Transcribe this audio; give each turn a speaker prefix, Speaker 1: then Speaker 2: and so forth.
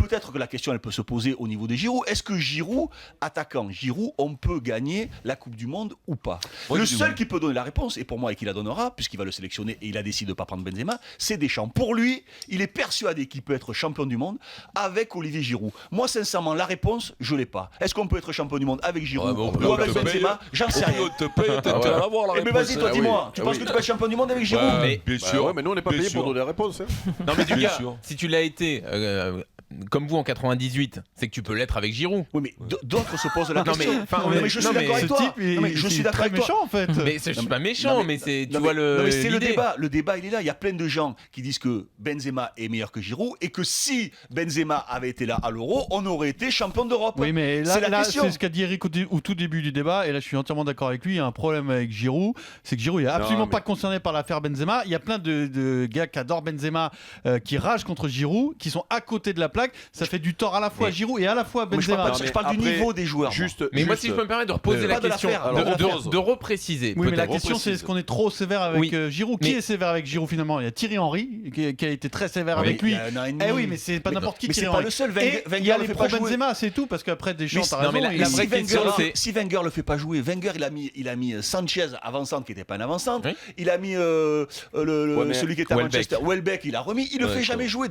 Speaker 1: peut-être que la question elle peut se poser au niveau de Giroud. Est-ce que Giroud, attaquant Giroud, on peut gagner la Coupe du Monde ou pas? Le seul qui peut donner la réponse, et pour moi et qui la donnera, puisqu'il va le sélectionner et il a décidé de ne pas prendre Benzema, c'est Deschamps. Pour lui, il est persuadé qu'il peut être champion du monde avec Olivier Giroud. Moi, sincèrement, la réponse, je l'ai pas. Est-ce qu'on peut être champion du monde avec Giroud ou avec Benzema? J'en sais rien.
Speaker 2: On te paye, tu vas avoir la réponse.
Speaker 1: Mais vas-y, toi, dis-moi. Tu penses que tu peux être champion du monde avec Giroud?
Speaker 2: Bien sûr.
Speaker 3: Ouais, mais nous, on n'est pas payé pour donner la réponse.
Speaker 4: Non mais du
Speaker 2: Bien
Speaker 4: gars,
Speaker 2: sûr.
Speaker 4: si tu l'as été comme vous en 98, c'est que tu peux l'être avec Giroud.
Speaker 1: Oui, mais d'autres se posent la
Speaker 4: Non,
Speaker 1: question.
Speaker 4: mais- enfin,
Speaker 1: Non, mais je suis
Speaker 4: non,
Speaker 1: d'accord
Speaker 4: mais
Speaker 1: avec
Speaker 5: Ce
Speaker 1: toi.
Speaker 5: type,
Speaker 1: Non, mais je suis d'accord
Speaker 5: très
Speaker 1: avec toi.
Speaker 5: méchant en fait.
Speaker 4: Mais je suis pas méchant, mais c'est tu vois
Speaker 1: Non, mais c'est le
Speaker 4: l'idée.
Speaker 1: débat. Le débat, il est là. Il y a plein de gens qui disent que Benzema est meilleur que Giroud et que si Benzema avait été là à l'Euro, on aurait été champion d'Europe.
Speaker 5: Oui, mais
Speaker 1: c'est
Speaker 5: là,
Speaker 1: la question.
Speaker 5: c'est ce qu'a dit Eric au tout début du débat, et là je suis entièrement d'accord avec lui. Il y a un problème avec Giroud, c'est que Giroud est absolument pas concerné par l'affaire Benzema. Il y a plein de gars qui adorent Benzema, qui ragent contre Giroud, qui sont à côté de la plaque. Ça fait du tort à la fois à Giroud et à la fois à
Speaker 1: Mais je
Speaker 5: Benzema.
Speaker 1: parle, pas de- je parle du
Speaker 3: Après,
Speaker 1: niveau des joueurs.
Speaker 4: Mais moi si je peux me permettre de reposer la
Speaker 1: Pas de
Speaker 4: question,
Speaker 1: l'affaire.
Speaker 4: de repréciser.
Speaker 5: Oui, mais la
Speaker 4: peut-être.
Speaker 5: question c'est est-ce qu'on est trop sévère avec
Speaker 4: Oui.
Speaker 5: Giroud? Qui
Speaker 4: Mais-
Speaker 5: est sévère avec Giroud finalement? Il y a Thierry Henry qui a été très sévère
Speaker 1: Oui,
Speaker 5: avec lui.
Speaker 1: il y a un an et demi.
Speaker 5: Eh oui, mais c'est pas
Speaker 1: Mais-
Speaker 5: n'importe qui
Speaker 1: mais c'est
Speaker 5: Thierry
Speaker 1: pas
Speaker 5: Henry.
Speaker 1: le seul.
Speaker 5: Et
Speaker 1: Wenger
Speaker 5: il y a
Speaker 1: le
Speaker 5: les
Speaker 1: fait
Speaker 5: pro
Speaker 1: pas jouer.
Speaker 5: Benzema, c'est tout, parce qu'après Deschamps,
Speaker 1: Mais
Speaker 5: t'as
Speaker 4: non, mais
Speaker 5: raison.
Speaker 4: la-
Speaker 5: il
Speaker 4: la
Speaker 5: a-
Speaker 4: vraie question, c'est-
Speaker 1: Si Wenger le fait pas jouer, Wenger il a mis Sanchez avançante qui n'était pas un avançante,
Speaker 4: Oui.
Speaker 1: il a mis
Speaker 3: Ouais, mais-
Speaker 1: celui qui était à
Speaker 4: Welbeck.
Speaker 1: Manchester, Welbeck, il a remis, il le
Speaker 2: Ouais,
Speaker 1: fait
Speaker 2: ça
Speaker 1: jamais
Speaker 2: va.
Speaker 1: jouer.